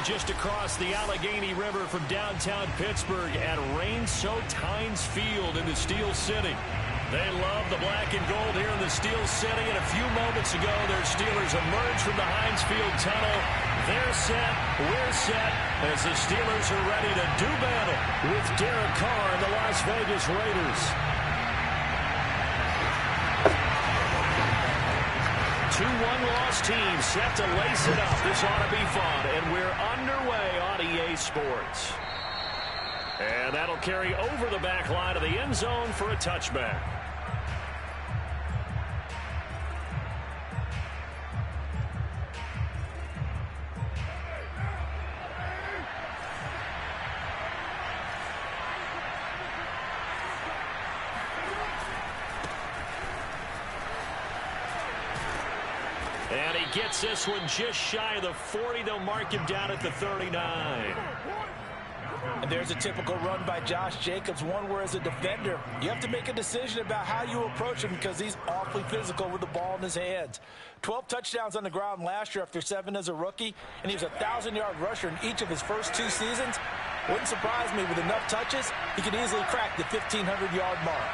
just across the Allegheny River from downtown Pittsburgh at Rain Soaked Heinz Field in the Steel City. They love the black and gold here in the Steel City, and a few moments ago, their Steelers emerged from the Heinz Field tunnel. They're set, we're set, as the Steelers are ready to do battle with Derek Carr and the Las Vegas Raiders. 2-1 loss team set to lace it up. This ought to be fun, and we're underway on EA Sports. And that'll carry over the back line of the end zone for a touchback. And he gets this one just shy of the 40. They'll mark him down at the 39. And there's a typical run by Josh Jacobs, one where as a defender, you have to make a decision about how you approach him because he's awfully physical with the ball in his hands. 12 touchdowns on the ground last year after 7 as a rookie, and he was a 1,000-yard rusher in each of his first 2 seasons. Wouldn't surprise me, with enough touches, he could easily crack the 1,500-yard mark.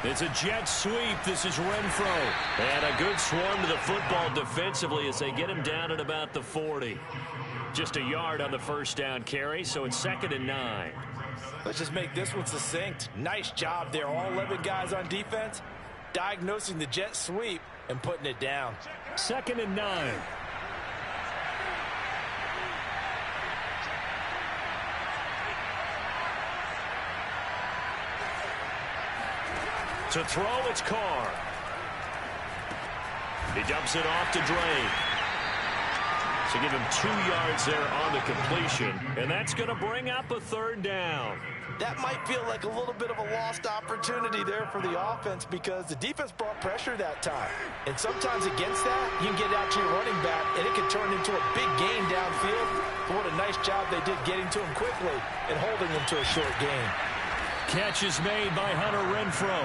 It's a jet sweep. This is Renfro. And a good swarm to the football defensively as they get him down at about the 40. Just a yard on the first down carry, so it's 2nd and 9. Let's just make this one succinct. Nice job there. All 11 guys on defense diagnosing the jet sweep and putting it down. 2nd and 9. To throw, it's Carr. He dumps it off to Drake. So give him 2 yards there on the completion. And that's going to bring up a 3rd down. That might feel like a little bit of a lost opportunity there for the offense because the defense brought pressure that time. And sometimes against that, you can get out to your running back, and it can turn into a big gain downfield. But what a nice job they did getting to him quickly and holding him to a short gain. Catch is made by Hunter Renfro.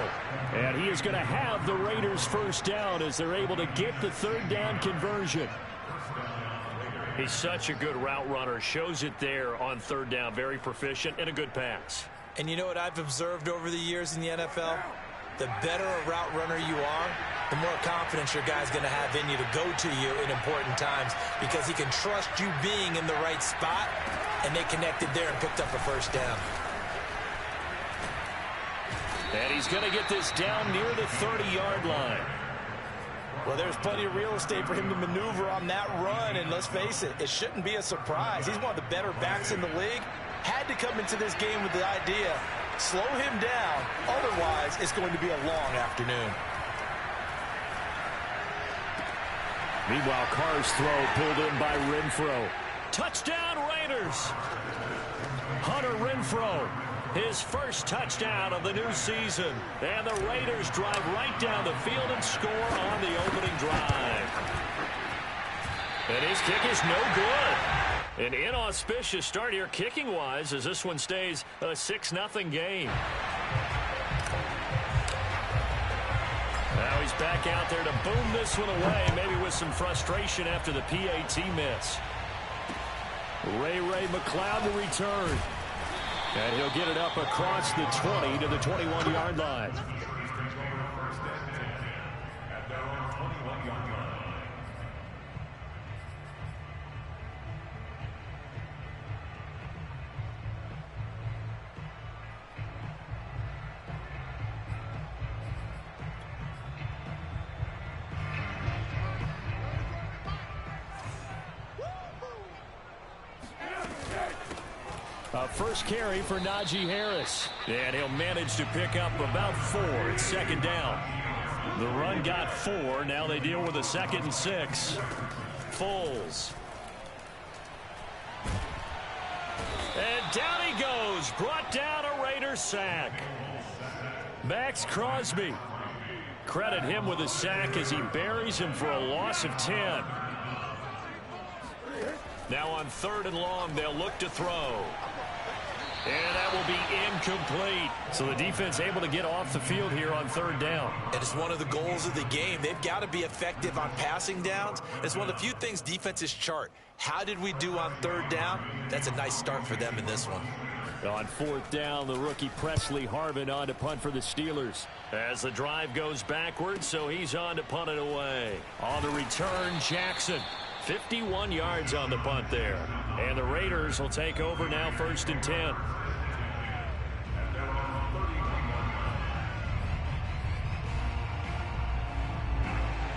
And he is going to have the Raiders' first down as they're able to get the 3rd down conversion. He's such a good route runner. Shows it there on 3rd down. Very proficient and a good pass. And you know what I've observed over the years in the NFL? The better a route runner you are, the more confidence your guy's going to have in you to go to you in important times because he can trust you being in the right spot, and they connected there and picked up a first down. And he's going to get this down near the 30-yard line. Well, there's plenty of real estate for him to maneuver on that run, and let's face it, it shouldn't be a surprise. He's one of the better backs in the league. Had to come into this game with the idea, slow him down, otherwise it's going to be a long afternoon. Meanwhile, Carr's throw pulled in by Renfro. Touchdown, Raiders! Hunter Renfro. His first touchdown of the new season. And the Raiders drive right down the field and score on the opening drive. And his kick is no good. An inauspicious start here kicking-wise as this one stays a 6-0 game. Now he's back out there to boom this one away, maybe with some frustration after the PAT miss. Ray McLeod to return. And he'll get it up across the 20 to the 21-yard line. First carry for Najee Harris. And he'll manage to pick up about 4. It's 2nd down. The run got 4. Now they deal with a 2nd and 6. Foles. And down he goes. Brought down a Raiders sack. Max Crosby. Credit him with a sack as he buries him for a loss of 10. Now on 3rd and long, they'll look to throw. And that will be incomplete. So the defense able to get off the field here on third down. And it's one of the goals of the game. They've got to be effective on passing downs. It's one of the few things defenses chart. How did we do on third down? That's a nice start for them in this one. On fourth down, the rookie Presley Harvin on to punt for the Steelers. As the drive goes backwards, so he's on to punt it away. On the return, Jackson. 51 yards on the punt there. And the Raiders will take over now, 1st and 10.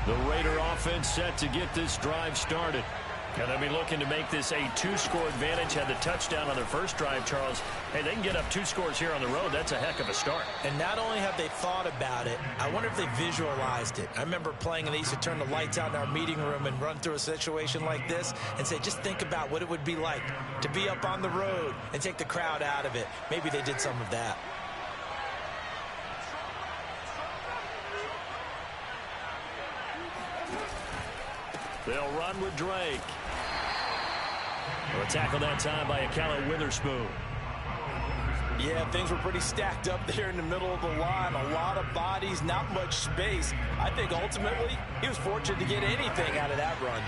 The Raider offense set to get this drive started. And they'll be looking to make this a 2-score advantage. Had the touchdown on their first drive, Charles. Hey, they can get up 2 scores here on the road. That's a heck of a start. And not only have they thought about it, I wonder if they visualized it. I remember playing, and they used to turn the lights out in our meeting room and run through a situation like this and say, just think about what it would be like to be up on the road and take the crowd out of it. Maybe they did some of that. They'll run with Drake. A tackle that time by Akello Witherspoon. Yeah, things were pretty stacked up there in the middle of the line. A lot of bodies, not much space. I think ultimately he was fortunate to get anything out of that run.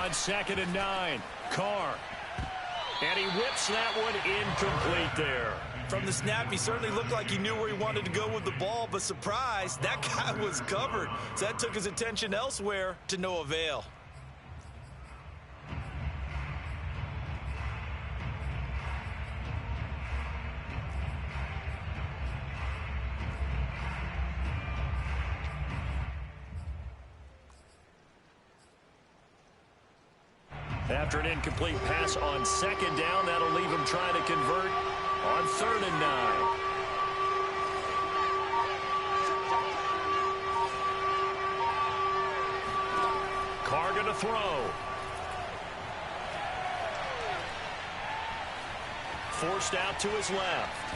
On 2nd and 9, Carr. And he whips that one incomplete there. From the snap, he certainly looked like he knew where he wanted to go with the ball, but surprise, that guy was covered. So that took his attention elsewhere to no avail. After an incomplete pass on 2nd down, that'll leave him trying to convert on 3rd and 9. Carr going to throw. Forced out to his left.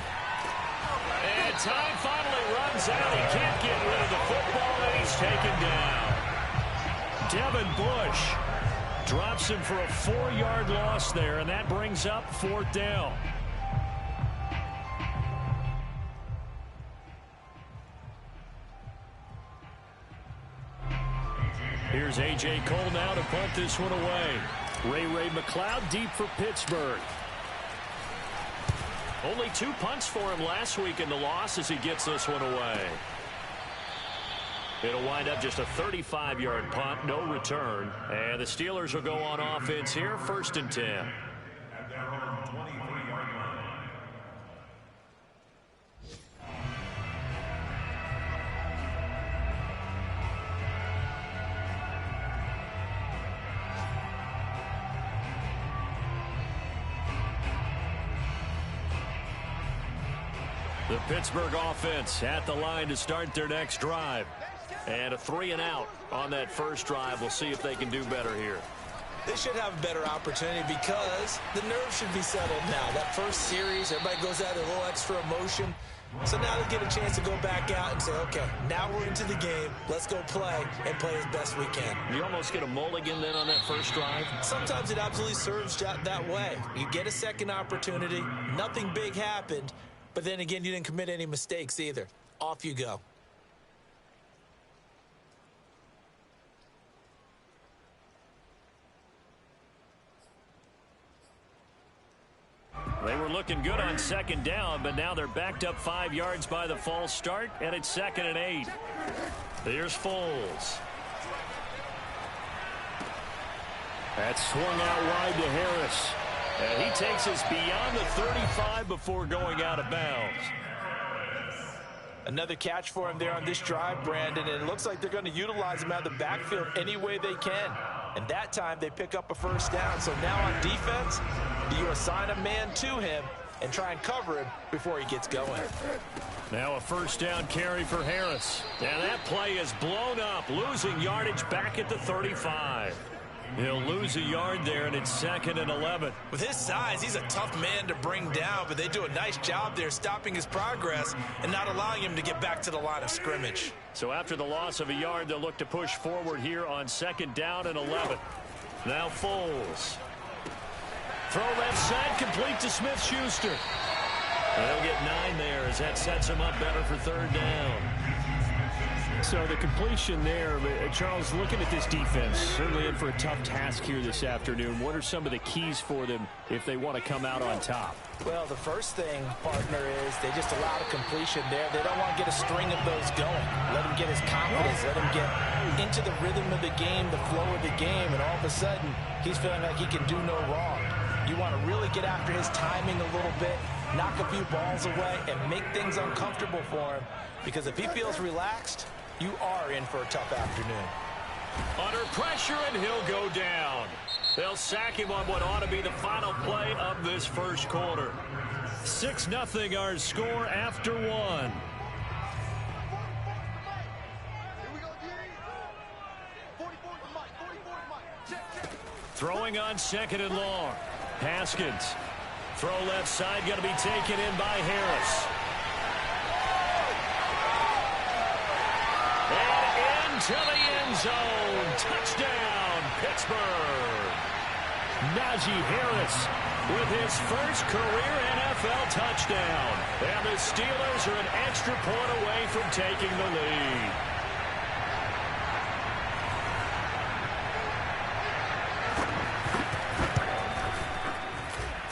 And time finally runs out. He can't get rid of the football, and he's taken down. Devin Bush drops him for a 4-yard loss there, and that brings up 4th down. Here's A.J. Cole now to punt this one away. Ray McLeod deep for Pittsburgh. Only 2 punts for him last week in the loss as he gets this one away. It'll wind up just a 35-yard punt, no return. And the Steelers will go on offense here, 1st and 10. The Pittsburgh offense at the line to start their next drive. And a 3-and-out on that first drive. We'll see if they can do better here. They should have a better opportunity because the nerves should be settled now. That first series, everybody goes out with a little extra emotion. So now they get a chance to go back out and say, okay, now we're into the game. Let's go play and play as best we can. You almost get a mulligan then on that first drive? Sometimes it absolutely serves that way. You get a second opportunity. Nothing big happened. But then again, you didn't commit any mistakes either. Off you go. They were looking good on 2nd down, but now they're backed up 5 yards by the false start, and it's 2nd and 8. Here's Foles. That's swung out wide to Harris. And he takes us beyond the 35 before going out of bounds. Another catch for him there on this drive, Brandon, and it looks like they're going to utilize him out of the backfield any way they can. And that time they pick up a 1st down. So now on defense, do you assign a man to him and try and cover him before he gets going? Now a 1st down carry for Harris. And that play is blown up, losing yardage back at the 35. He'll lose a yard there, and it's 2nd and 11. With his size, he's a tough man to bring down, but they do a nice job there stopping his progress and not allowing him to get back to the line of scrimmage. So after the loss of a yard, they'll look to push forward here on 2nd down and 11. Now Foles. Throw left side, complete to Smith-Schuster. They'll get 9 there as that sets him up better for third down. So the completion there, Charles, looking at this defense, certainly in for a tough task here this afternoon. What are some of the keys for them if they want to come out on top? Well, the first thing, partner, is they just allow the completion there. They don't want to get a string of those going. Let him get his confidence. Let him get into the rhythm of the game, the flow of the game, and all of a sudden, he's feeling like he can do no wrong. You want to really get after his timing a little bit, knock a few balls away, and make things uncomfortable for him. Because if he feels relaxed, you are in for a tough afternoon. Under pressure, and he'll go down. They'll sack him on what ought to be the final play of this first quarter. 6-0 our score after 1. Throwing on 2nd and long. Haskins. Throw left side, going to be taken in by Harris. And into the end zone. Touchdown, Pittsburgh. Najee Harris with his first career NFL touchdown. And the Steelers are an extra point away from taking the lead.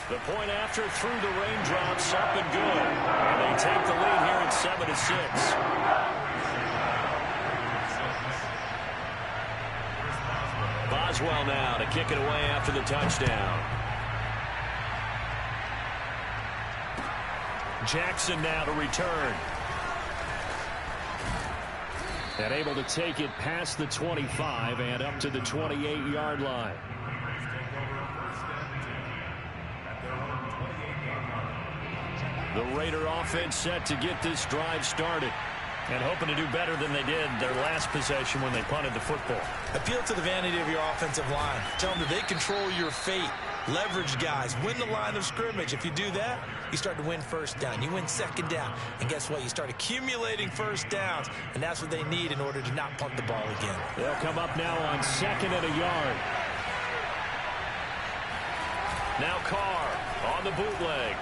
The point after through the raindrops, up and good. And they take the lead here at 7-6. Boswell now to kick it away after the touchdown. Jackson now to return. And able to take it past the 25 and up to the 28-yard line. The Raider offense set to get this drive started. And hoping to do better than they did their last possession when they punted the football. Appeal to the vanity of your offensive line. Tell them that they control your fate. Leverage guys. Win the line of scrimmage. If you do that, you start to win first down. You win second down. And guess what? You start accumulating first downs. And that's what they need in order to not punt the ball again. They'll come up now on 2nd and a yard. Now Carr on the bootleg.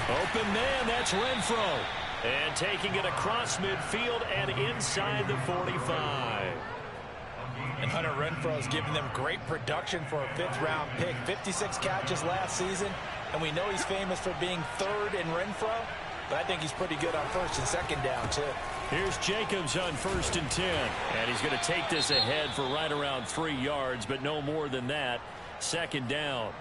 Open man, that's Renfro. And taking it across midfield and inside the 45. And Hunter Renfro has given them great production for a 5th-round pick. 56 catches last season. And we know he's famous for being 3rd in Renfro. But I think he's pretty good on 1st and 2nd down, too. Here's Jacobs on 1st and 10. And he's going to take this ahead for right around 3 yards, but no more than that. 2nd down.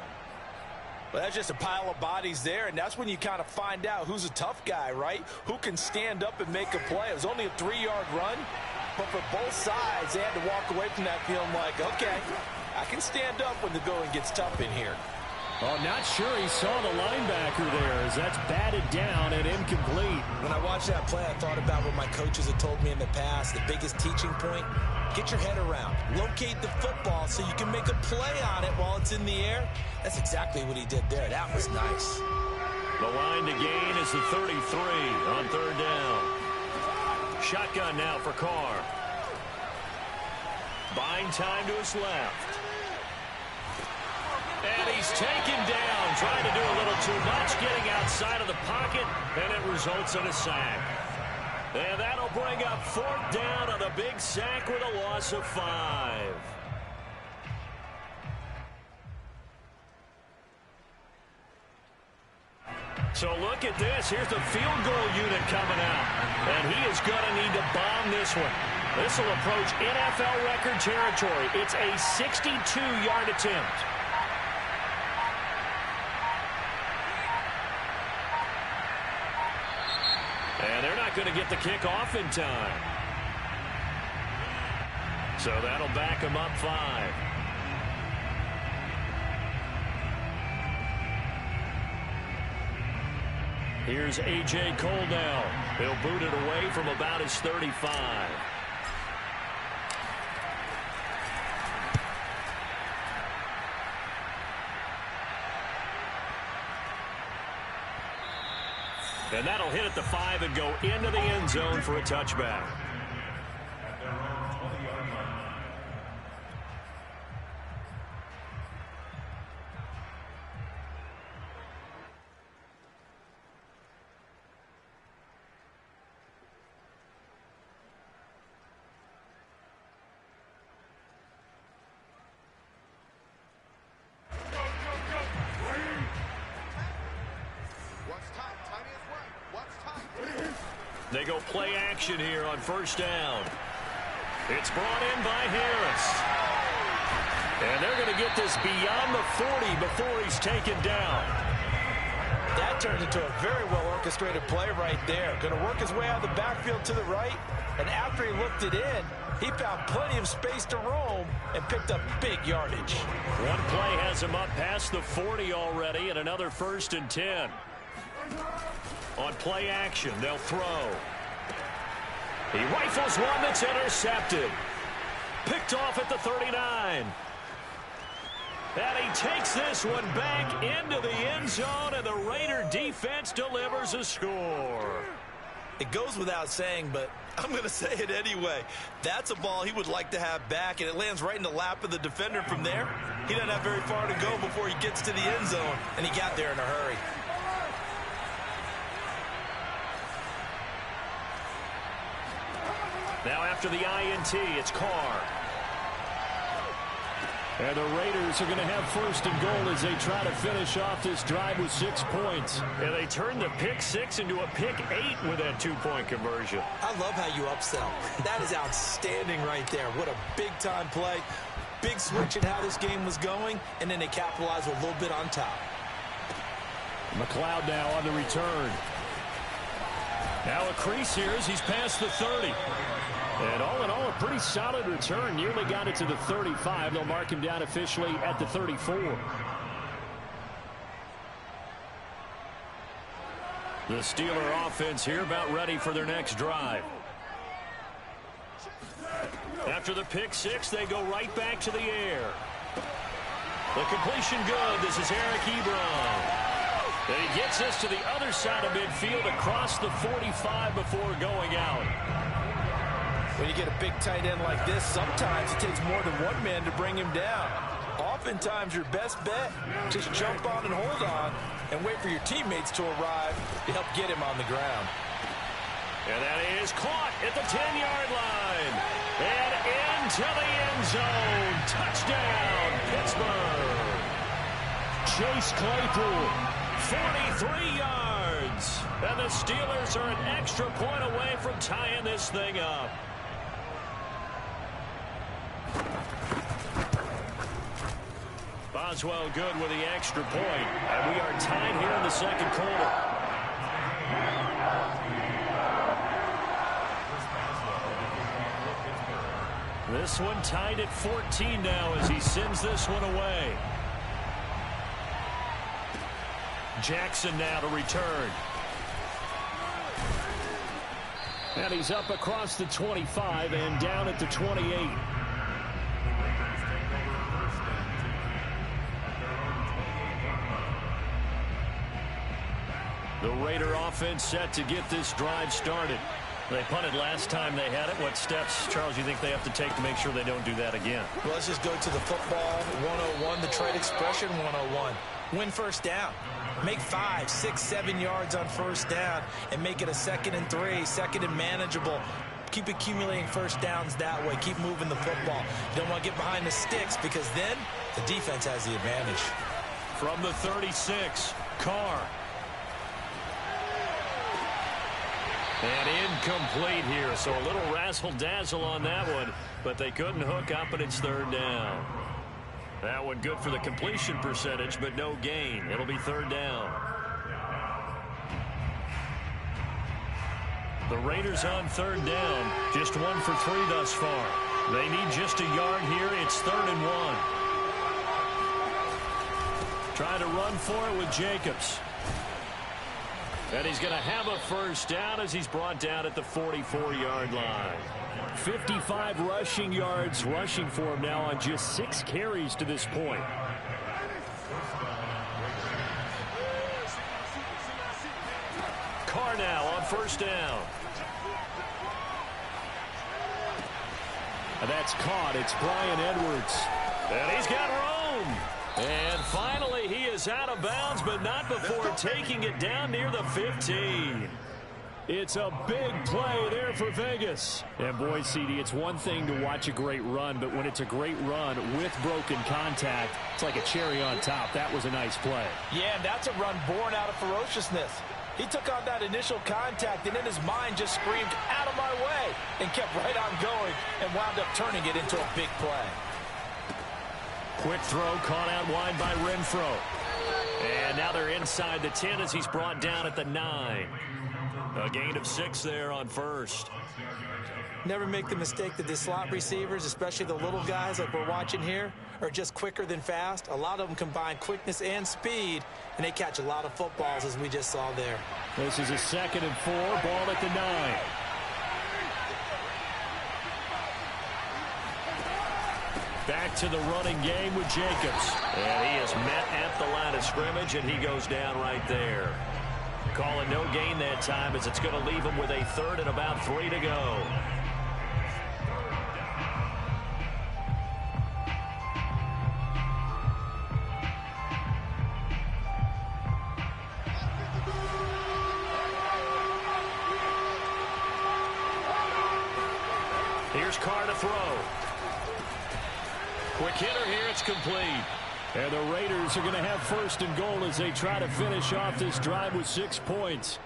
Well, that's just a pile of bodies there, and that's when you kind of find out who's a tough guy, right? Who can stand up and make a play. It was only a 3-yard run, but for both sides, they had to walk away from that feeling like, okay, I can stand up when the going gets tough in here. Oh, not sure he saw the linebacker there as that's batted down and incomplete. When I watched that play, I thought about what my coaches had told me in the past. The biggest teaching point, get your head around. Locate the football so you can make a play on it while it's in the air. That's exactly what he did there. That was nice. The line to gain is the 33 on 3rd down. Shotgun now for Carr. Buying time to his left. And he's taken down, trying to do a little too much, getting outside of the pocket, and it results in a sack. And that'll bring up 4th down on a big sack with a loss of 5. So look at this. Here's the field goal unit coming out. And he is going to need to bomb this one. This will approach NFL record territory. It's a 62-yard attempt. And they're not going to get the kick off in time. So that'll back them up 5. Here's A.J. Cole now. He'll boot it away from about his 35. And that'll hit at the 5 and go into the end zone for a touchback. They go play action here on first down. It's brought in by Harris. And they're going to get this beyond the 40 before he's taken down. That turns into a very well-orchestrated play right there. Going to work his way out of the backfield to the right. And after he looked it in, he found plenty of space to roam and picked up big yardage. One play has him up past the 40 already, and another 1st and 10. On play action, they'll throw. He rifles one that's intercepted. Picked off at the 39. And he takes this one back into the end zone, and the Raider defense delivers a score. It goes without saying, but I'm going to say it anyway. That's a ball he would like to have back, and it lands right in the lap of the defender from there. He doesn't have very far to go before he gets to the end zone, and he got there in a hurry. Now after the INT, it's Carr. And the Raiders are going to have 1st and goal as they try to finish off this drive with 6 points. And they turned the pick 6 into a pick 8 with that 2-point conversion. I love how you upsell. That is outstanding right there. What a big-time play. Big switch in how this game was going, and then they capitalized with a little bit on top. McLeod now on the return. Now a crease here as he's past the 30. And all in all, a pretty solid return. Nearly got it to the 35. They'll mark him down officially at the 34. The Steeler offense here about ready for their next drive. After the pick 6, they go right back to the air. The completion good. This is Eric Ebron. And he gets us to the other side of midfield across the 45 before going out. When you get a big tight end like this, sometimes it takes more than one man to bring him down. Oftentimes, your best bet, just jump on and hold on and wait for your teammates to arrive to help get him on the ground. And that is caught at the 10-yard line. And into the end zone. Touchdown, Pittsburgh. Chase Claypool. 43 yards. And the Steelers are an extra point away from tying this thing up. Boswell good with the extra point. And we are tied here in the second quarter. This one tied at 14 now as he sends this one away. Jackson now to return. And he's up across the 25 and down at the 28. The Raider offense set to get this drive started. They punted last time they had it. What steps, Charles, you think they have to take to make sure they don't do that again? Well, let's just go to the football 101, the trade expression 101. Win first down. Make 5, 6, 7 yards on first down and make it a 2nd and 3, 2nd and manageable. Keep accumulating first downs that way. Keep moving the football. You don't want to get behind the sticks because then the defense has the advantage. From the 36, Carr. And incomplete here, so a little razzle-dazzle on that one, but they couldn't hook up, and it's 3rd down. That one good for the completion percentage, but no gain. It'll be 3rd down. The Raiders on 3rd down, just 1 for 3 thus far. They need just a yard here. It's 3rd and 1. Trying to run for it with Jacobs. And he's going to have a first down as he's brought down at the 44-yard line. 55 rushing yards rushing for him now on just 6 carries to this point. Carr now on first down. And that's caught. It's Brian Edwards. And he's got room. And finally he is out of bounds, but not before taking it down near the 15. It's a big play there for Vegas. And boy, CD, it's one thing to watch a great run, but when it's a great run with broken contact, it's like a cherry on top. That was a nice play. Yeah, and that's a run born out of ferociousness. He took on that initial contact, and in his mind just screamed, "Out of my way," and kept right on going and wound up turning it into a big play. Quick throw caught out wide by Renfro. And now they're inside the 10 as he's brought down at the 9. A gain of 6 there on first. Never make the mistake that the slot receivers, especially the little guys like we're watching here, are just quicker than fast. A lot of them combine quickness and speed, and they catch a lot of footballs, as we just saw there. This is a 2nd and 4, ball at the 9. Back to the running game with Jacobs. And he is met at the line of scrimmage, and he goes down right there. Calling no gain that time as it's going to leave him with a 3rd and about 3 to go. Here's Carr to throw. Quick hitter here, it's complete. And the Raiders are going to have 1st and goal as they try to finish off this drive with 6 points.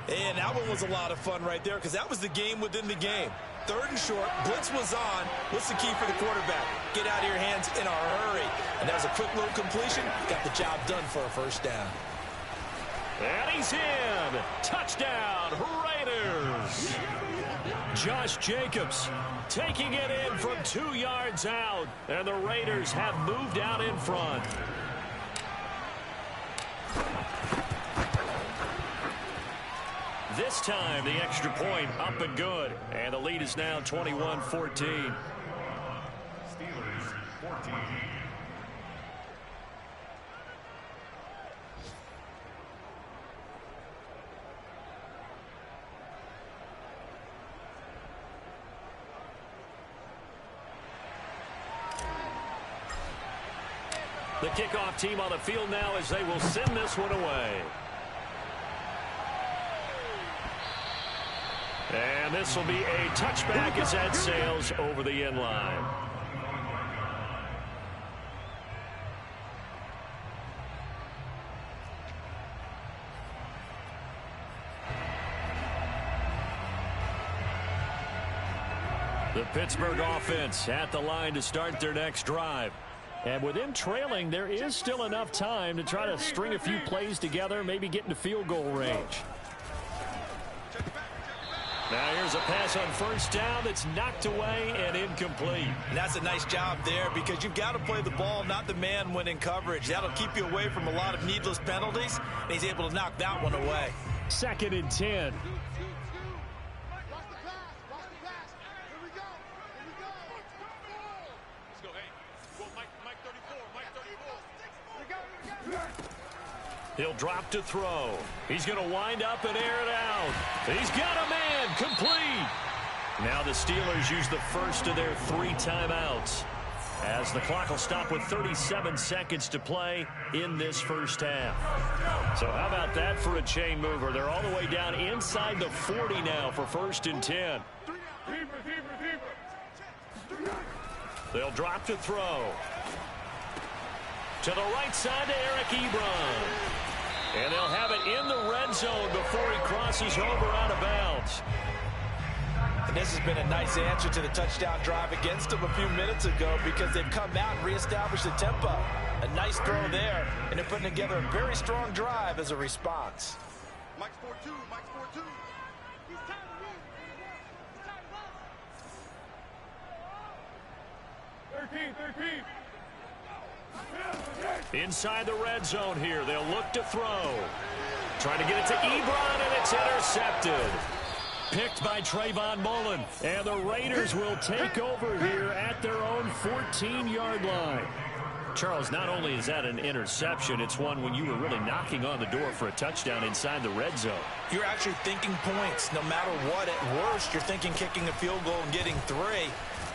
And that one was a lot of fun right there because that was the game within the game. 3rd and short, blitz was on. What's the key for the quarterback? Get out of your hands in a hurry. And that was a quick little completion. Got the job done for a 1st down. And he's in. Touchdown, Raiders. Josh Jacobs taking it in from 2 yards out. And the Raiders have moved out in front. This time, the extra point up and good. And the lead is now 21-14. Steelers 14. The kickoff team on the field now as they will send this one away. And this will be a touchback as that sails over the end line. The Pittsburgh offense at the line to start their next drive. And with them trailing, there is still enough time to try to string a few plays together, maybe get into field goal range. Now here's a pass on 1st down that's knocked away and incomplete. And that's a nice job there because you've got to play the ball, not the man when in coverage. That'll keep you away from a lot of needless penalties, and he's able to knock that one away. 2nd and 10. He'll drop to throw. He's going to wind up and air it out. He's got a man complete. Now the Steelers use the first of their 3 timeouts as the clock will stop with 37 seconds to play in this first half. So how about that for a chain mover? They're all the way down inside the 40 now for 1st and 10. They'll drop to throw. To the right side to Eric Ebron. And they'll have it in the red zone before he crosses over out of bounds. And this has been a nice answer to the touchdown drive against them a few minutes ago because they've come out and reestablished the tempo. A nice throw there, and they're putting together a very strong drive as a response. Mike's 4-2. Mike's 4-2. He's tired of me. He's tired of us. 13. Inside the red zone here. They'll look to throw. Trying to get it to Ebron, and it's intercepted. Picked by Trayvon Mullen. And the Raiders will take over here at their own 14-yard line. Charles, not only is that an interception, it's one when you were really knocking on the door for a touchdown inside the red zone. You're actually thinking points. No matter what, at worst, you're thinking kicking a field goal and getting 3.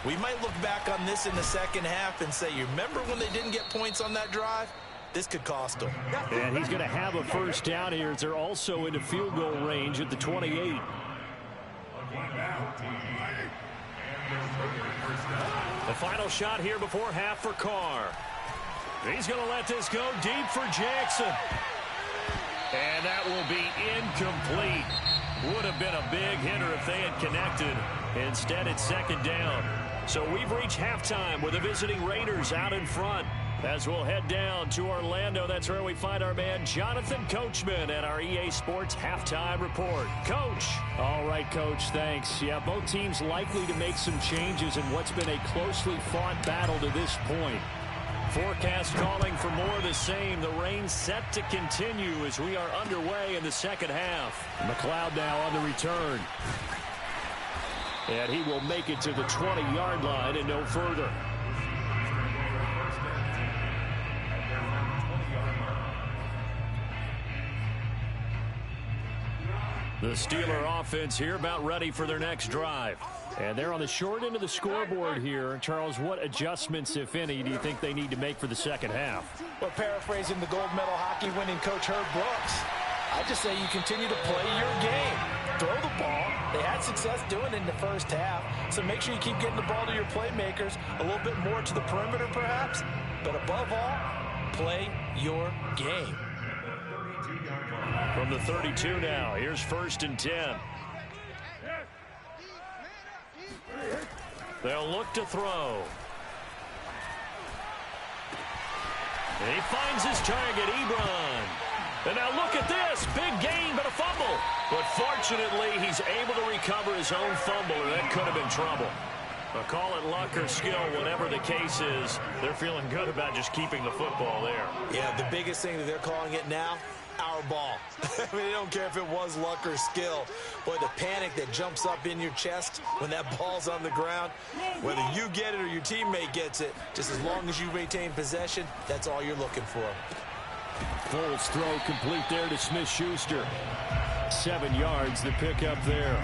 We might look back on this in the second half and say, you remember when they didn't get points on that drive? This could cost them. And he's going to have a 1st down here as they're also into field goal range at the 28. The final shot here before half for Carr. He's going to let this go deep for Jackson. And that will be incomplete. Would have been a big hitter if they had connected. Instead, it's second down. So we've reached halftime with the visiting Raiders out in front. As we'll head down to Orlando, that's where we find our man Jonathan Coachman at our EA Sports Halftime Report. Coach. All right, Coach, thanks. Yeah, both teams likely to make some changes in what's been a closely fought battle to this point. Forecast calling for more of the same. The rain set to continue as we are underway in the second half. McLeod now on the return. And he will make it to the 20-yard line and no further. The Steeler offense here about ready for their next drive. And they're on the short end of the scoreboard here. Charles, what adjustments, if any, do you think they need to make for the second half? Well, paraphrasing the gold medal hockey winning coach Herb Brooks, I just say you continue to play your game. Throw the ball. They had success doing it in the first half, so make sure you keep getting the ball to your playmakers, a little bit more to the perimeter perhaps, but above all, play your game. From the 32 now, here's 1st and 10. They'll look to throw. And he finds his target, Ebron. And now look at this. Big gain, but a fumble. But fortunately, he's able to recover his own fumble, and that could have been trouble. But call it luck or skill, whatever the case is, they're feeling good about just keeping the football there. Yeah, the biggest thing that they're calling it now, our ball. I mean, they don't care if it was luck or skill. Boy, the panic that jumps up in your chest when that ball's on the ground, whether you get it or your teammate gets it, just as long as you retain possession, that's all you're looking for. Foles throw complete there to Smith-Schuster. 7 yards, the pickup there.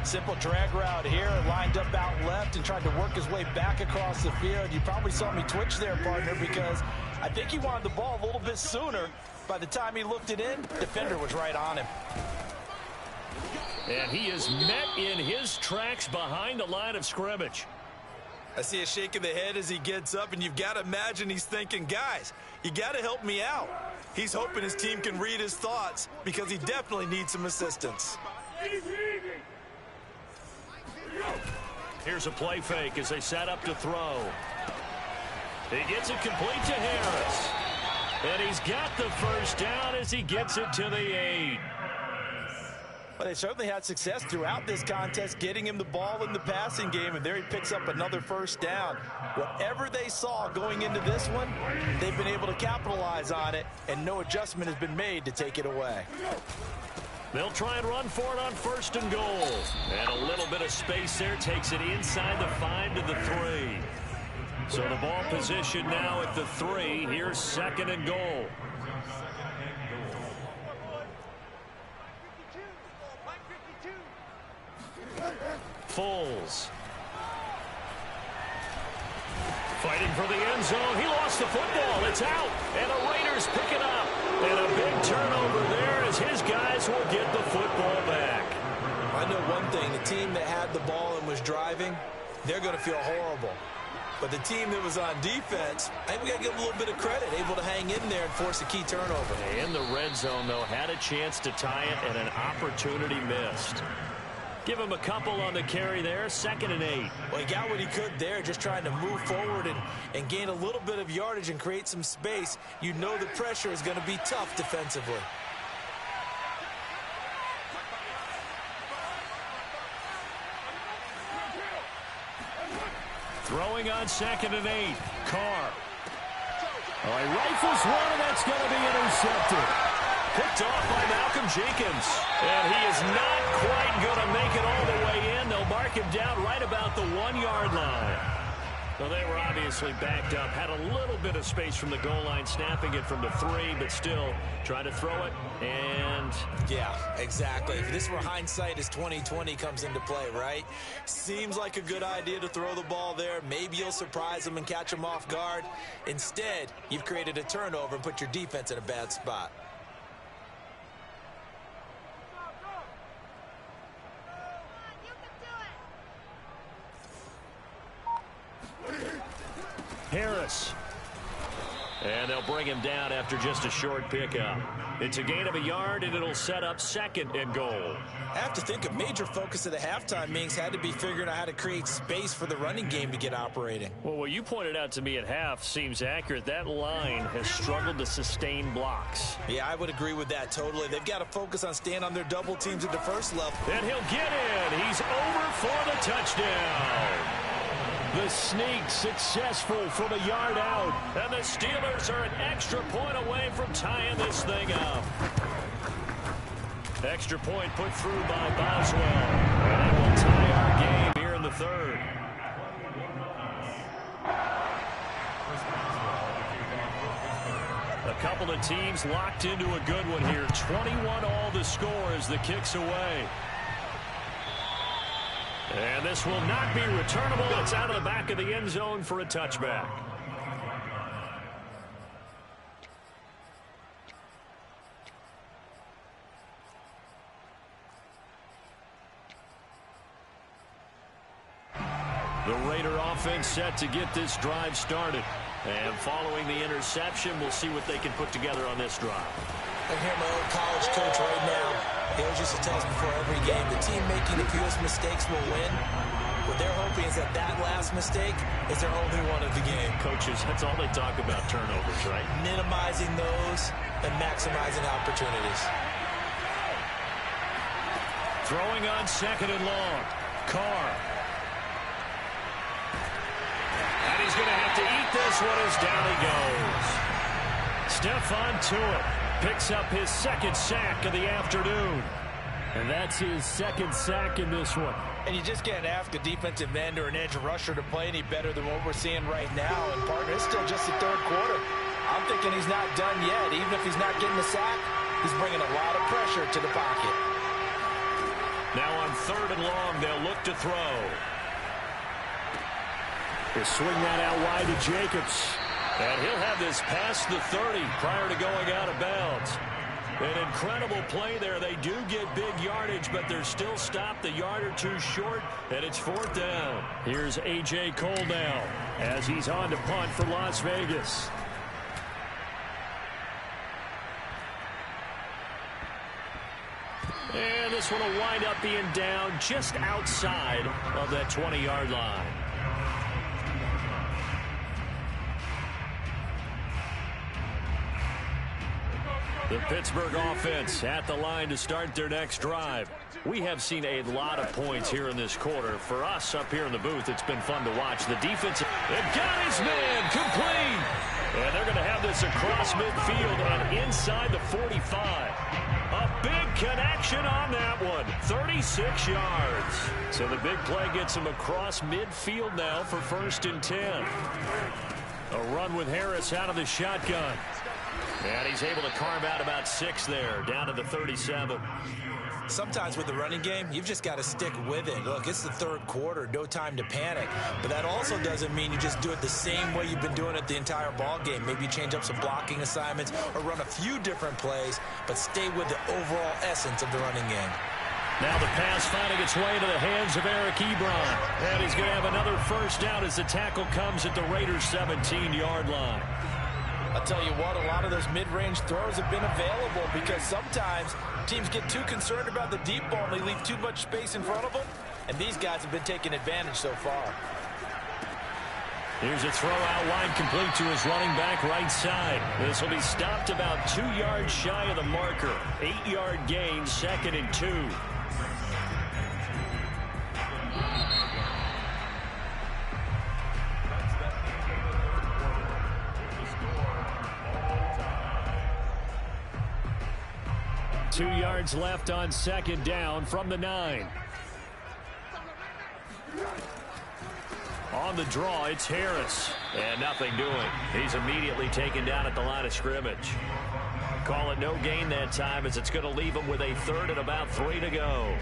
Simple drag route here, lined up out left and tried to work his way back across the field. You probably saw me twitch there, partner, because I think he wanted the ball a little bit sooner. By the time he looked it in, defender was right on him. And he is met in his tracks behind the line of scrimmage. I see a shake of the head as he gets up, and you've got to imagine he's thinking, guys, you got to help me out. He's hoping his team can read his thoughts because he definitely needs some assistance. Here's a play fake as they set up to throw. He gets it complete to Harris. And he's got the first down as he gets it to the 8. Well, they certainly had success throughout this contest, getting him the ball in the passing game, and there he picks up another first down. Whatever they saw going into this one, they've been able to capitalize on it, and no adjustment has been made to take it away. They'll try and run for it on 1st and goal. And a little bit of space there takes it inside the 5 to the 3. So the ball position now at the 3. Here's 2nd and goal. Foles. Fighting for the end zone. He lost the football. It's out. And the Raiders pick it up. And a big turnover there as his guys will get the football back. I know one thing. The team that had the ball and was driving, they're going to feel horrible. But the team that was on defense, I think we got to give them a little bit of credit, able to hang in there and force a key turnover. In the red zone, though, had a chance to tie it and an opportunity missed. Give him a couple on the carry there, 2nd and 8. Well, he got what he could there, just trying to move forward and gain a little bit of yardage and create some space. You know the pressure is going to be tough defensively. Throwing on 2nd and 8. Carr. Oh, he rifles one, and that's going to be intercepted. Picked off by Malcolm Jenkins. And he is not quite going to make it all the way in. They'll mark him down right about the 1-yard line. Well, they were obviously backed up. Had a little bit of space from the goal line, snapping it from the 3, but still trying to throw it. And yeah, exactly. If this were hindsight as 2020 comes into play, right? Seems like a good idea to throw the ball there. Maybe you'll surprise them and catch them off guard. Instead, you've created a turnover and put your defense in a bad spot. Harris. And they'll bring him down after just a short pickup. It's a gain of a yard, and it'll set up 2nd and goal. I have to think a major focus of the halftime meetings had to be figuring out how to create space for the running game to get operating. Well, what you pointed out to me at half seems accurate. That line has struggled to sustain blocks. Yeah, I would agree with that totally. They've got to focus on staying on their double teams at the first level. And he'll get in. He's over for the touchdown. The sneak successful from a yard out. And the Steelers are an extra point away from tying this thing up. Extra point put through by Boswell. And it will tie our game here in the 3rd. A couple of teams locked into a good one here. 21-all the score as the kick's away. And this will not be returnable. It's out of the back of the end zone for a touchback. The Raider offense set to get this drive started. And following the interception, we'll see what they can put together on this drive. I hear my old college coach right now. He always used to tell us before every game, the team making the fewest mistakes will win. What they're hoping is that last mistake is their only one of the game. Coaches, that's all they talk about, turnovers, right? Minimizing those and maximizing opportunities. Throwing on 2nd and long. Carr. And he's going to have to eat this one as down he goes. Stephon Tuitt picks up his 2nd sack of the afternoon. And that's his 2nd sack in this one. And you just can't ask a defensive end or an edge rusher to play any better than what we're seeing right now. And, partner, it's still just the 3rd quarter. I'm thinking he's not done yet. Even if he's not getting the sack, he's bringing a lot of pressure to the pocket. Now on 3rd and long, they'll look to throw. They swing that out wide to Jacobs. And he'll have this past the 30 prior to going out of bounds. An incredible play there. They do get big yardage, but they're still stopped a yard or two short, and it's 4th down. Here's A.J. Cole now as he's on to punt for Las Vegas. And this one will wind up being down just outside of that 20-yard line. The Pittsburgh offense at the line to start their next drive. We have seen a lot of points here in this quarter. For us up here in the booth, it's been fun to watch. The defense, it got his man complete. And they're going to have this across midfield and inside the 45. A big connection on that one. 36 yards. So the big play gets him across midfield now for 1st and 10. A run with Harris out of the shotgun. And he's able to carve out about 6 there, down to the 37. Sometimes with the running game, you've just got to stick with it. Look, it's the 3rd quarter, no time to panic. But that also doesn't mean you just do it the same way you've been doing it the entire ball game. Maybe you change up some blocking assignments or run a few different plays, but stay with the overall essence of the running game. Now the pass finding its way into the hands of Eric Ebron. And he's going to have another 1st down as the tackle comes at the Raiders' 17-yard line. I'll tell you what, a lot of those mid-range throws have been available because sometimes teams get too concerned about the deep ball and they leave too much space in front of them, and these guys have been taking advantage so far. Here's a throw out wide complete to his running back right side. This will be stopped about 2 yards shy of the marker. 8-yard gain, 2nd and 2. Two yards left on 2nd down from the 9. On the draw, it's Harris. And nothing doing. He's immediately taken down at the line of scrimmage. Call it no gain that time as it's going to leave him with a 3rd and about 3 to go.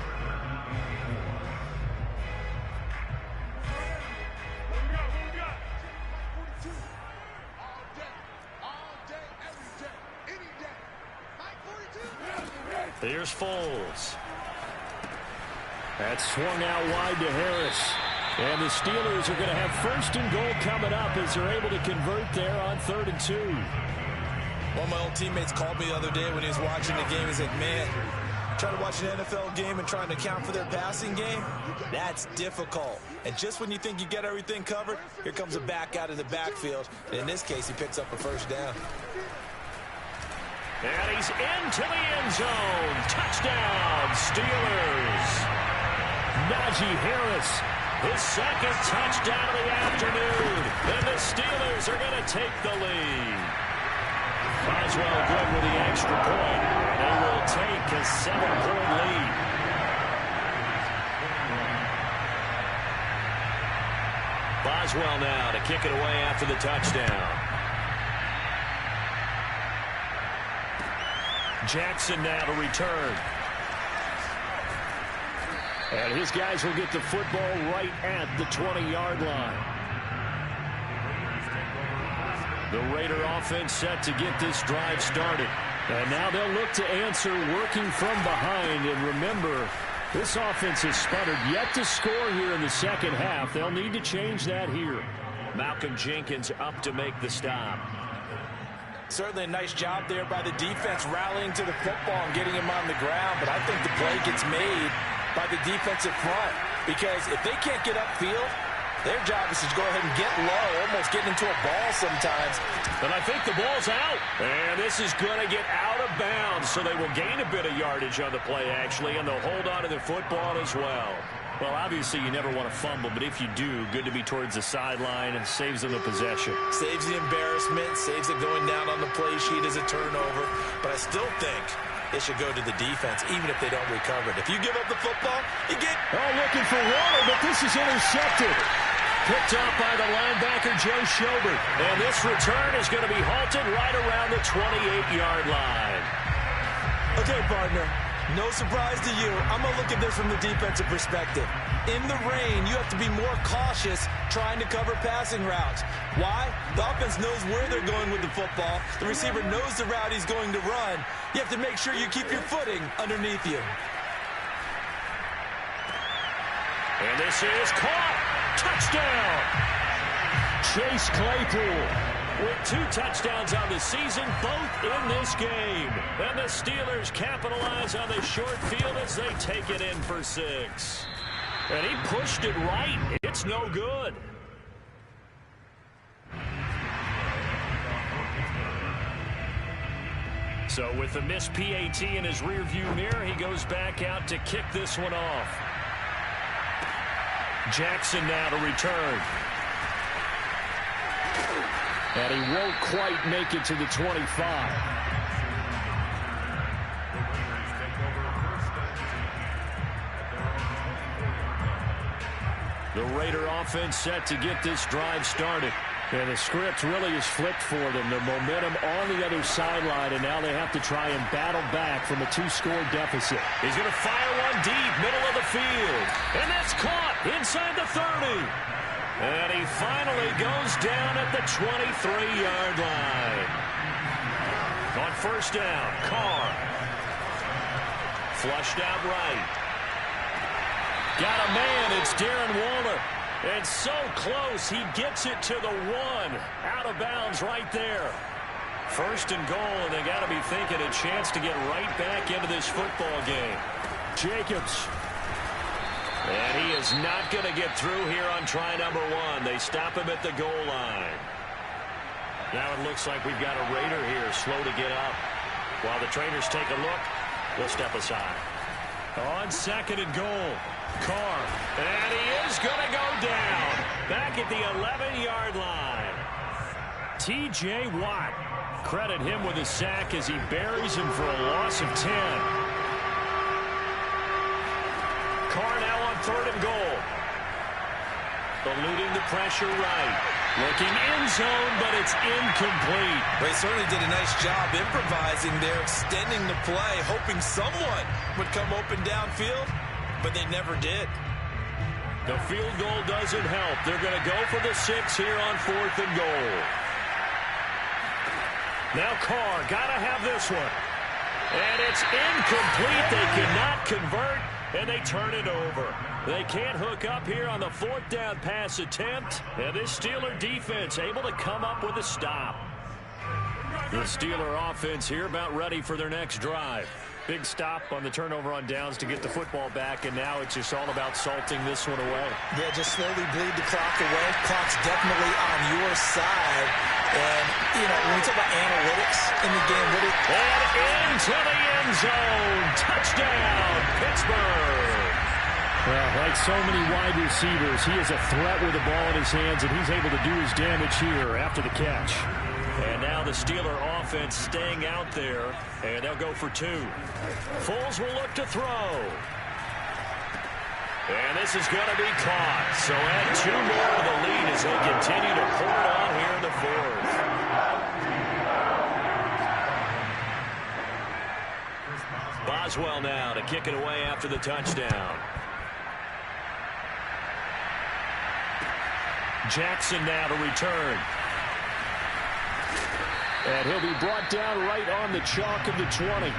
Here's Foles. That's swung out wide to Harris. And the Steelers are going to have 1st and goal coming up as they're able to convert there on 3rd and 2. One of my old teammates called me the other day when he was watching the game. He's like, man, trying to watch an NFL game and trying to account for their passing game, that's difficult. And just when you think you get everything covered, here comes a back out of the backfield. And in this case, he picks up a 1st down. And he's into the end zone. Touchdown, Steelers. Najee Harris, his 2nd touchdown of the afternoon. And the Steelers are going to take the lead. Boswell good with the extra point. They will take a 7-point lead. Boswell now to kick it away after the touchdown. Jackson now to return. And his guys will get the football right at the 20-yard line. The Raider offense set to get this drive started. And now they'll look to answer working from behind. And remember, this offense has sputtered yet to score here in the 2nd half. They'll need to change that here. Malcolm Jenkins up to make the stop. Certainly a nice job there by the defense rallying to the football and getting him on the ground. But I think the play gets made by the defensive front. Because if they can't get upfield, their job is to go ahead and get low, almost getting into a ball sometimes. But I think the ball's out. And this is going to get out of bounds, so they will gain a bit of yardage on the play, actually, and they'll hold on to the football as well. Well, obviously, you never want to fumble, but if you do, good to be towards the sideline and saves them the possession. Saves the embarrassment, saves it going down on the play sheet as a turnover. But I still think it should go to the defense, even if they don't recover it. If you give up the football, you get... Oh, looking for Waller, but this is intercepted. Picked up by the linebacker, Joe Schobert. And this return is going to be halted right around the 28-yard line. Okay, partner. No surprise to you. I'm going to look at this from the defensive perspective. In the rain, you have to be more cautious trying to cover passing routes. Why? The offense knows where they're going with the football. The receiver knows the route he's going to run. You have to make sure you keep your footing underneath you. And this is caught. Touchdown. Chase Claypool with 2 touchdowns on the season, both in this game. And the Steelers capitalize on the short field as they take it in for 6. And he pushed it right. It's no good. So with the missed PAT in his rearview mirror, he goes back out to kick this one off. Jackson now to return. And he won't quite make it to the 25. The Raider offense set to get this drive started. And the script really is flipped for them. The momentum on the other sideline, and now they have to try and battle back from a 2-score deficit. He's going to fire one deep, middle of the field. And that's caught inside the 30. And he finally goes down at the 23-yard line. On 1st down, Carr. Flushed out right. Got a man, it's Darren Waller. And so close, he gets it to the 1. Out of bounds right there. 1st and goal, and they got to be thinking a chance to get right back into this football game. Jacobs. And he is not going to get through here on try number 1. They stop him at the goal line. Now it looks like we've got a Raider here, slow to get up. While the trainers take a look, we'll step aside. On 2nd and goal, Carr. And he is going to go down. Back at the 11-yard line. T.J. Watt. Credit him with a sack as he buries him for a loss of 10. Carr now on 3rd and goal. Eluding the pressure right. Looking end zone, but it's incomplete. They certainly did a nice job improvising there, extending the play, hoping someone would come open downfield, but they never did. The field goal doesn't help. They're going to go for the 6 here on 4th and goal. Now Carr, got to have this one. And it's incomplete. They cannot convert, and they turn it over. They can't hook up here on the 4th down pass attempt. And this Steeler defense able to come up with a stop. The Steeler offense here about ready for their next drive. Big stop on the turnover on downs to get the football back, and now it's just all about salting this one away. Yeah, just slowly bleed the clock away. Clock's definitely on your side. And, you know, when we talk about analytics in the game, and into the end zone. Touchdown, Pittsburgh. Well, like so many wide receivers, he is a threat with the ball in his hands, and he's able to do his damage here after the catch. And now the Steeler offense staying out there, and they'll go for 2. Foles will look to throw. And this is going to be caught. So add 2 more to the lead as they continue to pour it on here in the 4th. Boswell now to kick it away after the touchdown. Jackson now to return. And he'll be brought down right on the chalk of the 20.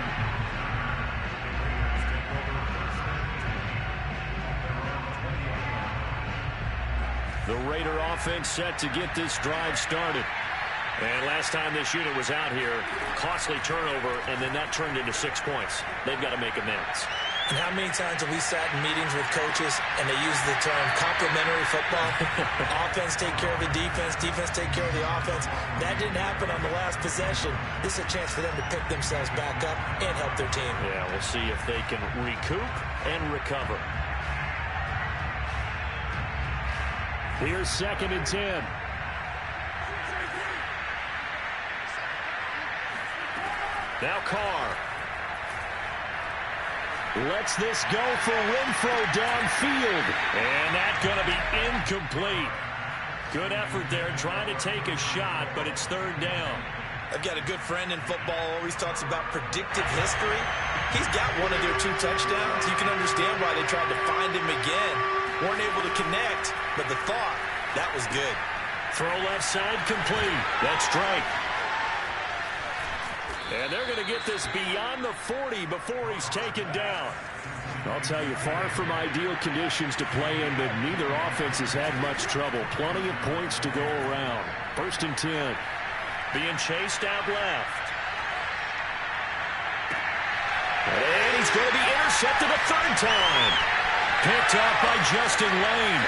The Raider offense set to get this drive started. And last time this unit was out here, costly turnover, and then that turned into 6 points. They've got to make amends. And how many times have we sat in meetings with coaches and they use the term complementary football? Offense take care of the defense, defense take care of the offense. That didn't happen on the last possession. This is a chance for them to pick themselves back up and help their team. Yeah, we'll see if they can recoup and recover. Here's 2nd and 10. Now Carr. Lets this go for Renfrow downfield. And that's going to be incomplete. Good effort there trying to take a shot, but it's 3rd down. I've got a good friend in football, always talks about predictive history. He's got one of their 2 touchdowns. You can understand why they tried to find him again. Weren't able to connect, but the thought, that was good. Throw left side complete. That's strike. And they're going to get this beyond the 40 before he's taken down. I'll tell you, far from ideal conditions to play in, but neither offense has had much trouble. Plenty of points to go around. 1st and 10. Being chased out left. And he's going to be intercepted a 3rd time. Picked up by Justin Lane.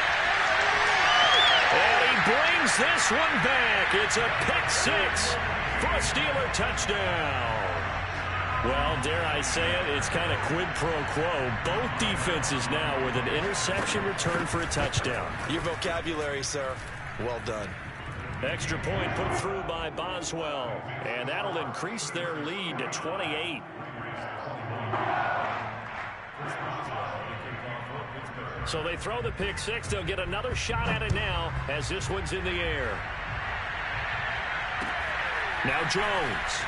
And he brings this one back. It's a pick 6 for a Steeler touchdown. Well, dare I say it, it's kind of quid pro quo. Both defenses now with an interception return for a touchdown. Your vocabulary, sir. Well done. Extra point put through by Boswell. And that'll increase their lead to 28. So they throw the pick 6. They'll get another shot at it now as this one's in the air. Now Jones.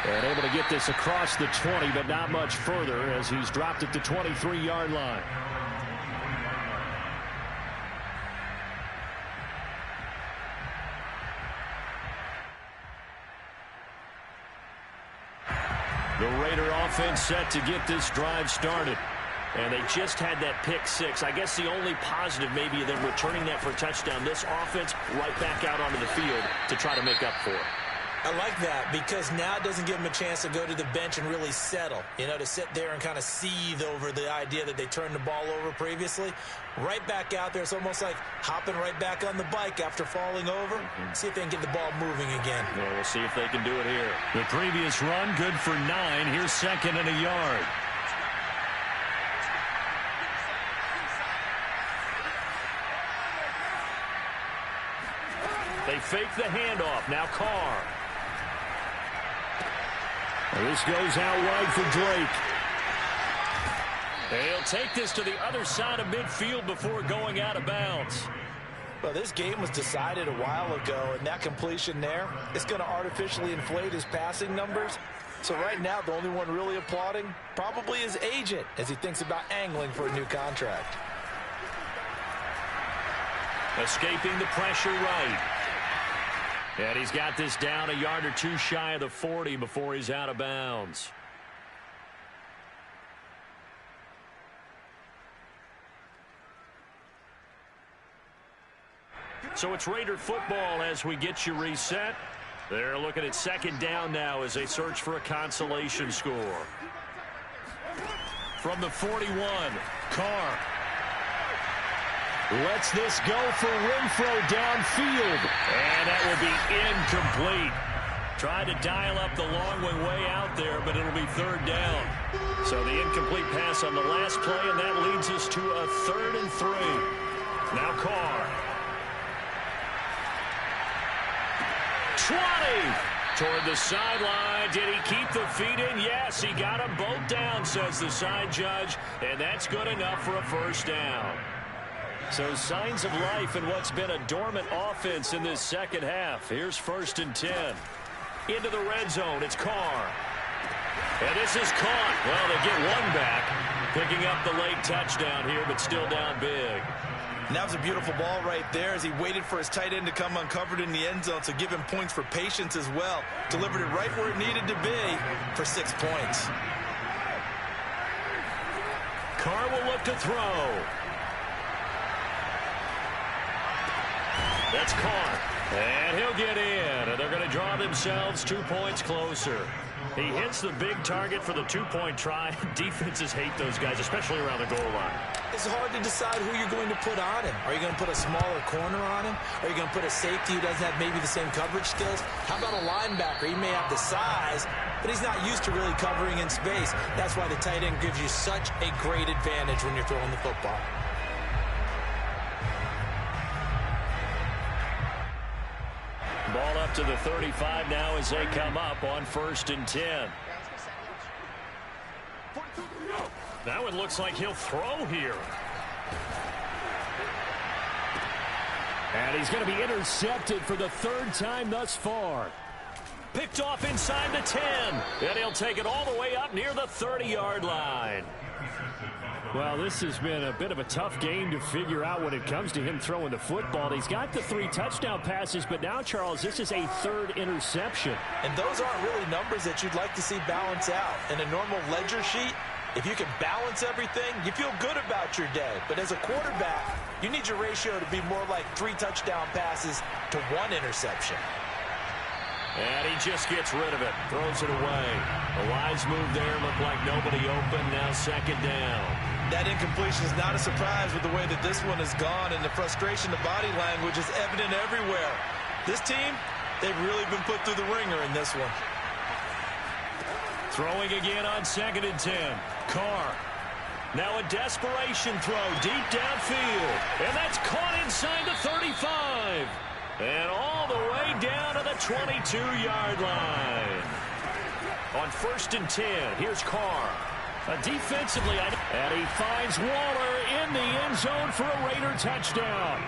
And able to get this across the 20, but not much further as he's dropped at the 23-yard line. The Raider offense set to get this drive started. And they just had that pick 6. I guess the only positive maybe of them returning that for a touchdown. This offense right back out onto the field to try to make up for it. I like that because now it doesn't give them a chance to go to the bench and really settle. You know, to sit there and kind of seethe over the idea that they turned the ball over previously. Right back out there. It's almost like hopping right back on the bike after falling over. See if they can get the ball moving again. Yeah, we'll see if they can do it here. The previous run, good for 9. Here's 2nd and a yard. They fake the handoff. Now Carr. This goes out wide for Drake. They'll take this to the other side of midfield before going out of bounds. Well, this game was decided a while ago, and that completion there is going to artificially inflate his passing numbers. So right now, the only one really applauding probably his agent as he thinks about angling for a new contract. Escaping the pressure right. And he's got this down a yard or 2 shy of the 40 before he's out of bounds. So it's Raider football as we get you reset. They're looking at second down now as they search for a consolation score. From the 41, Carr lets this go for Renfrow downfield. And that will be incomplete. Tried to dial up the long way out there, but it'll be third down. So the incomplete pass on the last play, and that leads us to a 3rd and 3. Now Carr. 20 toward the sideline. Did he keep the feet in? Yes, he got them both down, says the side judge, and that's good enough for a first down. So signs of life in what's been a dormant offense in this second half. Here's 1st and 10. Into the red zone, it's Carr. And this is caught. Well, they get one back, picking up the late touchdown here, but still down big. And that was a beautiful ball right there as he waited for his tight end to come uncovered in the end zone, so give him points for patience as well. Delivered it right where it needed to be for 6 points. Carr will look to throw. That's Carr. And he'll get in. And they're going to draw themselves 2 points closer. He hits the big target for the 2-point try. Defenses hate those guys, especially around the goal line. It's hard to decide who you're going to put on him. Are you going to put a smaller corner on him? Are you going to put a safety who doesn't have maybe the same coverage skills? How about a linebacker? He may have the size, but he's not used to really covering in space. That's why the tight end gives you such a great advantage when you're throwing the football. Ball up to the 35 now as they come up on 1st and 10. Now it looks like he'll throw here. And he's going to be intercepted for the 3rd time thus far. Picked off inside the 10. And he'll take it all the way up near the 30-yard line. Well, this has been a bit of a tough game to figure out when it comes to him throwing the football. He's got the 3 touchdown passes, but now, Charles, this is a 3rd interception. And those aren't really numbers that you'd like to see balance out. In a normal ledger sheet, if you can balance everything, you feel good about your day. But as a quarterback, you need your ratio to be more like 3 touchdown passes to 1 interception. And he just gets rid of it, throws it away. A wise move there, looked like nobody open, now 2nd down. That incompletion is not a surprise with the way that this one has gone, and the frustration, the body language is evident everywhere. This team, they've really been put through the ringer in this one. Throwing again on 2nd and 10. Carr. Now a desperation throw deep downfield. And that's caught inside the 35. And all the way down to the 22-yard line. On 1st and 10, here's Carr. Defensively, and he finds Waller in the end zone for a Raider touchdown.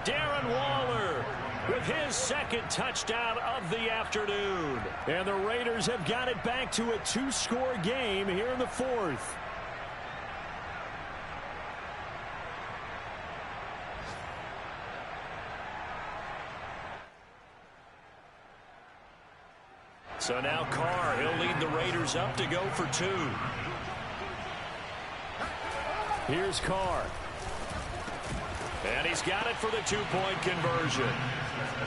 Darren Waller with his 2nd touchdown of the afternoon. And the Raiders have got it back to a 2-score game here in the 4th. So now Carr, he'll lead the Raiders up to go for 2. Here's Carr. And he's got it for the 2-point conversion.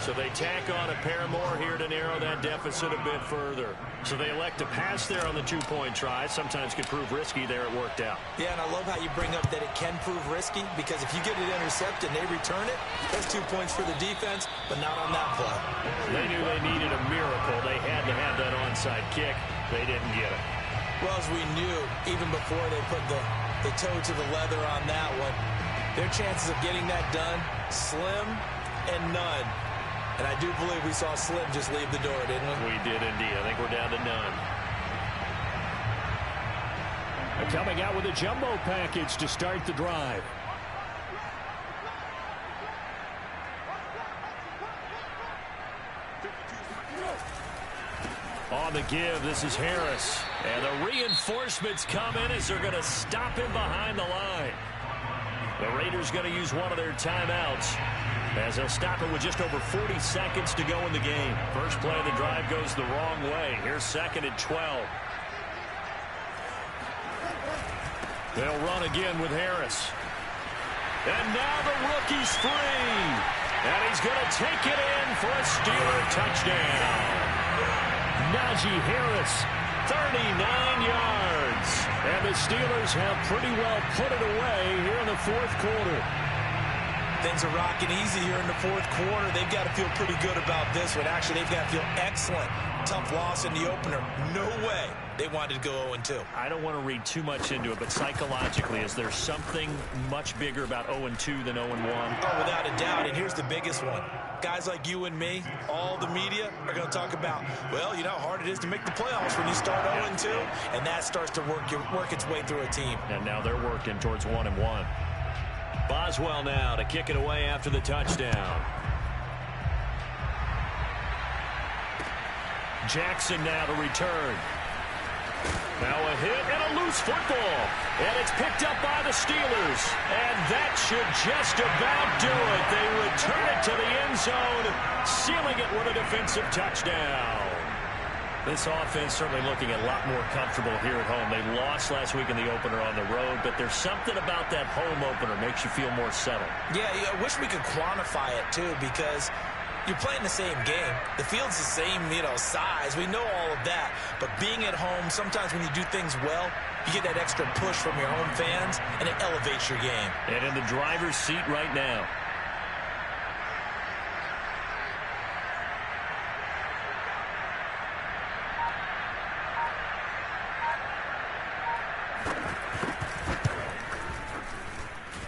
So they tack on a pair more here to narrow that deficit a bit further. So they elect to pass there on the 2-point try. Sometimes could prove risky there. It worked out. Yeah, and I love how you bring up that it can prove risky, because if you get it intercepted and they return it, that's 2 points for the defense, but not on that play. They knew they needed a miracle. They had to have that onside kick. They didn't get it. Well, as we knew, even before they put the toe to the leather on that one, their chances of getting that done, slim and none. And I do believe we saw Slim just leave the door, didn't we? We did indeed. I think we're down to none. Coming out with a jumbo package to start the drive. On the give, this is Harris. And the reinforcements come in as they're going to stop him behind the line. The Raiders going to use one of their timeouts as they'll stop it with just over 40 seconds to go in the game. First play of the drive goes the wrong way. Here's 2nd and 12. They'll run again with Harris. And now the rookie's free. And he's going to take it in for a Steeler touchdown. Najee Harris, 39 yards. And the Steelers have pretty well put it away here in the fourth quarter. Things are rocking easy here in the fourth quarter. They've got to feel pretty good about this one. Actually, they've got to feel excellent. Tough loss in the opener. No way they wanted to go 0-2. I don't want to read too much into it, but psychologically, is there something much bigger about 0-2 than 0-1? Oh, without a doubt, and here's the biggest one. Guys like you and me, all the media, are going to talk about, well, you know how hard it is to make the playoffs when you start 0-2, and that starts to work its way through a team. And now they're working towards 1-1. Boswell now to kick it away after the touchdown. Jackson now to return. Now a hit and a loose football. And it's picked up by the Steelers. And that should just about do it. They return it to the end zone, sealing it with a defensive touchdown. This offense certainly looking a lot more comfortable here at home. They lost last week in the opener on the road, but there's something about that home opener makes you feel more settled. Yeah, I wish we could quantify it, too, because you're playing the same game. The field's the same, size. We know all of that. But being at home, sometimes when you do things well, you get that extra push from your home fans, and it elevates your game. And in the driver's seat right now.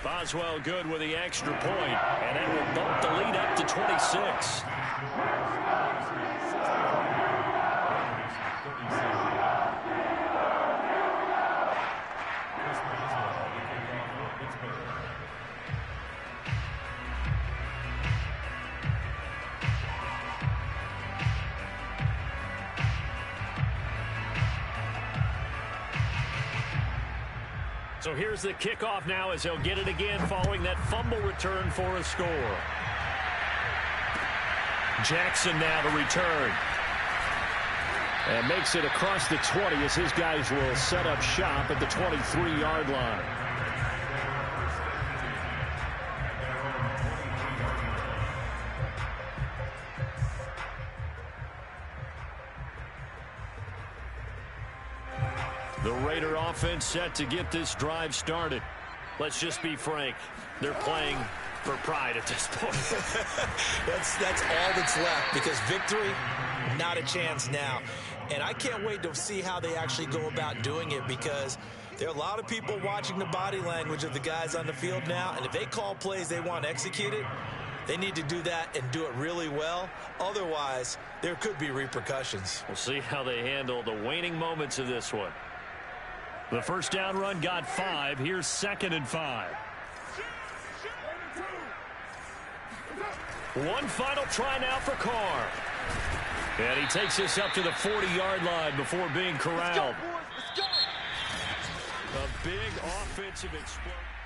Boswell good with the extra point, and that will bump the lead up to 26. So here's the kickoff now as he'll get it again following that fumble return for a score. Jackson now to return. And makes it across the 20 as his guys will set up shop at the 23-yard line. The Raider offense set to get this drive started. Let's just be frank. They're playing for pride at this point. That's all that's left, because victory, not a chance now. And I can't wait to see how they actually go about doing it, because there are a lot of people watching the body language of the guys on the field now, and if they call plays they want executed, they need to do that and do it really well. Otherwise, there could be repercussions. We'll see how they handle the waning moments of this one. The first down run got 5. Here's 2nd and 5. One final try now for Carr. And he takes this up to the 40-yard line before being corralled. Let's go, boys. Let's go. A big offensive explosion.